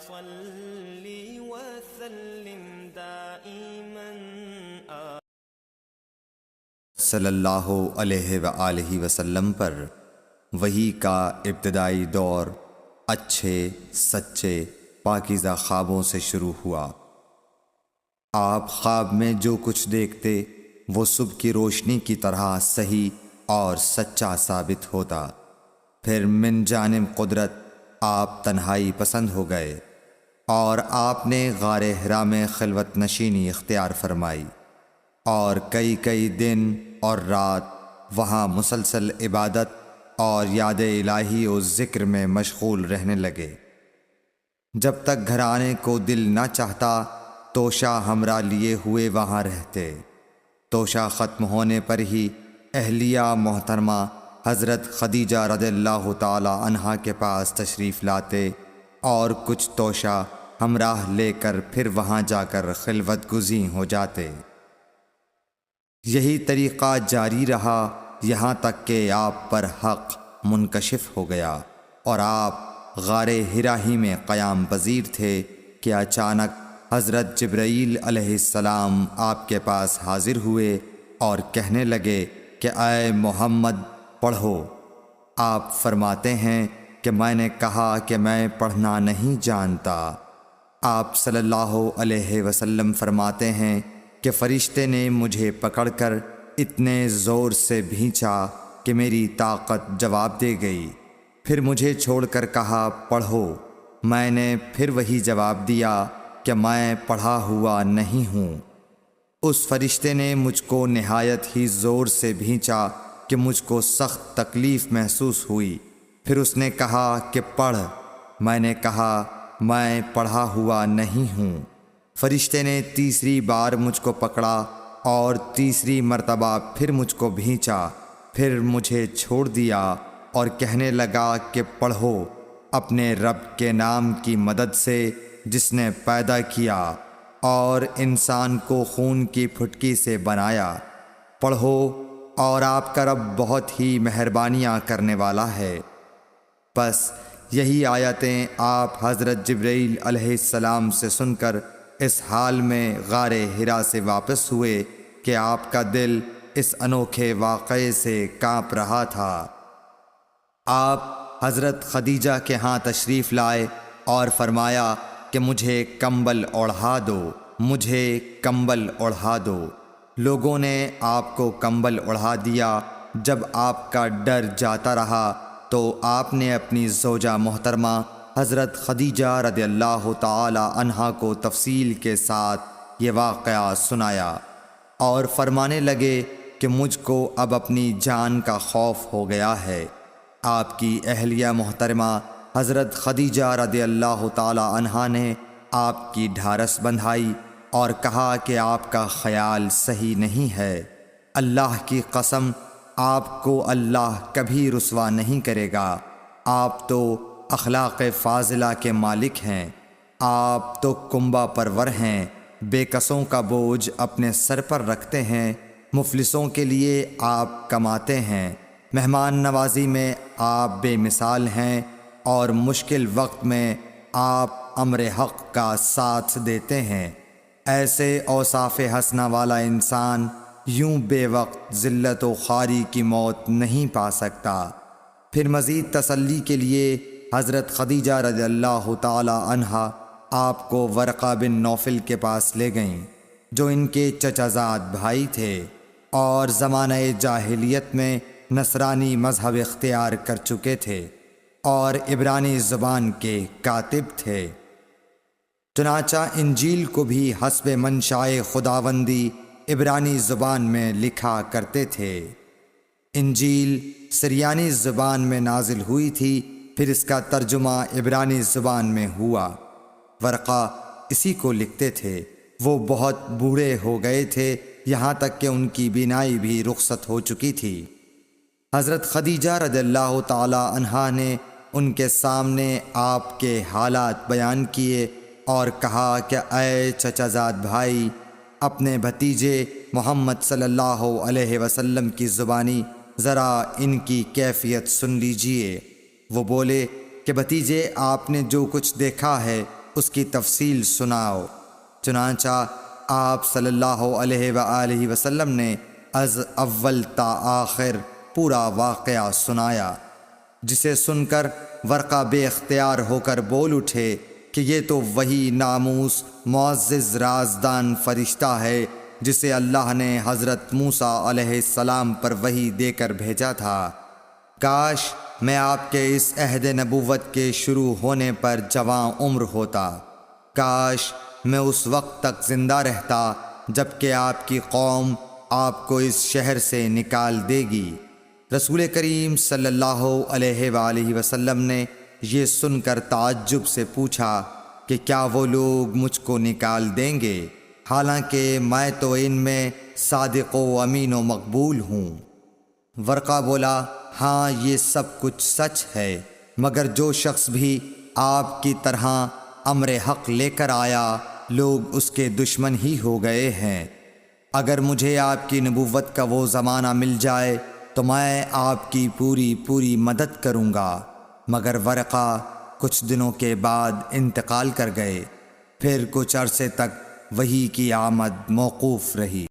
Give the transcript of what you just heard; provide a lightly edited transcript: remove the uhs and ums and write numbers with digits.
صل وسلم دائما صلی اللہ علیہ وآلہ وسلم پر وحی کا ابتدائی دور اچھے سچے پاکیزہ خوابوں سے شروع ہوا۔ آپ خواب میں جو کچھ دیکھتے وہ صبح کی روشنی کی طرح صحیح اور سچا ثابت ہوتا۔ پھر من جانب قدرت آپ تنہائی پسند ہو گئے اور آپ نے غار حرا میں خلوت نشینی اختیار فرمائی اور کئی دن اور رات وہاں مسلسل عبادت اور یاد الہی و ذکر میں مشغول رہنے لگے۔ جب تک گھر آنے کو دل نہ چاہتا توشہ ہمراہ لیے ہوئے وہاں رہتے۔ توشہ ختم ہونے پر ہی اہلیہ محترمہ حضرت خدیجہ رضی اللہ تعالی عنہا کے پاس تشریف لاتے اور کچھ توشہ ہمراہ لے کر پھر وہاں جا کر خلوت گزین ہو جاتے۔ یہی طریقہ جاری رہا یہاں تک کہ آپ پر حق منکشف ہو گیا اور آپ غار حرا ہی میں قیام پذیر تھے کہ اچانک حضرت جبرائیل علیہ السلام آپ کے پاس حاضر ہوئے اور کہنے لگے کہ اے محمد پڑھو۔ آپ فرماتے ہیں کہ میں نے کہا کہ میں پڑھنا نہیں جانتا۔ آپ صلی اللہ علیہ وسلم فرماتے ہیں کہ فرشتے نے مجھے پکڑ کر اتنے زور سے بھینچا کہ میری طاقت جواب دے گئی۔ پھر مجھے چھوڑ کر کہا پڑھو۔ میں نے پھر وہی جواب دیا کہ میں پڑھا ہوا نہیں ہوں۔ اس فرشتے نے مجھ کو نہایت ہی زور سے بھینچا کہ مجھ کو سخت تکلیف محسوس ہوئی۔ پھر اس نے کہا کہ پڑھ۔ میں نے کہا میں پڑھا ہوا نہیں ہوں۔ فرشتے نے تیسری بار مجھ کو پکڑا اور تیسری مرتبہ پھر مجھ کو بھینچا۔ پھر مجھے چھوڑ دیا اور کہنے لگا کہ پڑھو اپنے رب کے نام کی مدد سے جس نے پیدا کیا اور انسان کو خون کی پھٹکی سے بنایا۔ پڑھو اور آپ کا رب بہت ہی مہربانیاں کرنے والا ہے۔ بس یہی آیتیں آپ حضرت جبرائیل علیہ السلام سے سن کر اس حال میں غار حرا سے واپس ہوئے کہ آپ کا دل اس انوکھے واقعے سے کانپ رہا تھا۔ آپ حضرت خدیجہ کے ہاں تشریف لائے اور فرمایا کہ مجھے کمبل اوڑھا دو، مجھے کمبل اوڑھا دو۔ لوگوں نے آپ کو کمبل اوڑھا دیا۔ جب آپ کا ڈر جاتا رہا تو آپ نے اپنی زوجہ محترمہ حضرت خدیجہ رضی اللہ تعالی عنہا کو تفصیل کے ساتھ یہ واقعہ سنایا اور فرمانے لگے کہ مجھ کو اب اپنی جان کا خوف ہو گیا ہے۔ آپ کی اہلیہ محترمہ حضرت خدیجہ رضی اللہ تعالی عنہا نے آپ کی ڈھارس بندھائی اور کہا کہ آپ کا خیال صحیح نہیں ہے۔ اللہ کی قسم آپ کو اللہ کبھی رسوا نہیں کرے گا۔ آپ تو اخلاق فاضلہ کے مالک ہیں۔ آپ تو کنبہ پرور ہیں، بے کسوں کا بوجھ اپنے سر پر رکھتے ہیں، مفلسوں کے لیے آپ کماتے ہیں، مہمان نوازی میں آپ بے مثال ہیں اور مشکل وقت میں آپ امر حق کا ساتھ دیتے ہیں۔ ایسے اوصاف حسنہ والا انسان یوں بے وقت ذلت و خواری کی موت نہیں پا سکتا۔ پھر مزید تسلی کے لیے حضرت خدیجہ رضی اللہ تعالی عنہا آپ کو ورقہ بن نوفل کے پاس لے گئیں جو ان کے چچا زاد بھائی تھے اور زمانہ جاہلیت میں نصرانی مذہب اختیار کر چکے تھے اور عبرانی زبان کے کاتب تھے۔ چنانچہ انجیل کو بھی حسب منشائے خداوندی عبرانی زبان میں لکھا کرتے تھے۔ انجیل سریانی زبان میں نازل ہوئی تھی، پھر اس کا ترجمہ عبرانی زبان میں ہوا۔ ورقہ اسی کو لکھتے تھے۔ وہ بہت بوڑھے ہو گئے تھے، یہاں تک کہ ان کی بینائی بھی رخصت ہو چکی تھی۔ حضرت خدیجہ رضی اللہ تعالی عنہا نے ان کے سامنے آپ کے حالات بیان کیے اور کہا کہ اے چچا زاد بھائی، اپنے بھتیجے محمد صلی اللہ علیہ وسلم کی زبانی ذرا ان کی کیفیت سن لیجئے۔ وہ بولے کہ بھتیجے، آپ نے جو کچھ دیکھا ہے اس کی تفصیل سناؤ۔ چنانچہ آپ صلی اللہ علیہ وآلہ وسلم نے از اول تا آخر پورا واقعہ سنایا، جسے سن کر ورقہ بے اختیار ہو کر بول اٹھے کہ یہ تو وہی ناموس معزز رازدان فرشتہ ہے جسے اللہ نے حضرت موسیٰ علیہ السلام پر وحی دے کر بھیجا تھا۔ کاش میں آپ کے اس عہد نبوت کے شروع ہونے پر جواں عمر ہوتا، کاش میں اس وقت تک زندہ رہتا جب کہ آپ کی قوم آپ کو اس شہر سے نکال دے گی۔ رسول کریم صلی اللہ علیہ وآلہ وسلم نے یہ سن کر تعجب سے پوچھا کہ کیا وہ لوگ مجھ کو نکال دیں گے، حالانکہ میں تو ان میں صادق و امین و مقبول ہوں؟ ورقہ بولا، ہاں یہ سب کچھ سچ ہے، مگر جو شخص بھی آپ کی طرح امر حق لے کر آیا لوگ اس کے دشمن ہی ہو گئے ہیں۔ اگر مجھے آپ کی نبوت کا وہ زمانہ مل جائے تو میں آپ کی پوری مدد کروں گا، مگر ورقہ کچھ دنوں کے بعد انتقال کر گئے۔ پھر کچھ عرصے تک وحی کی آمد موقوف رہی۔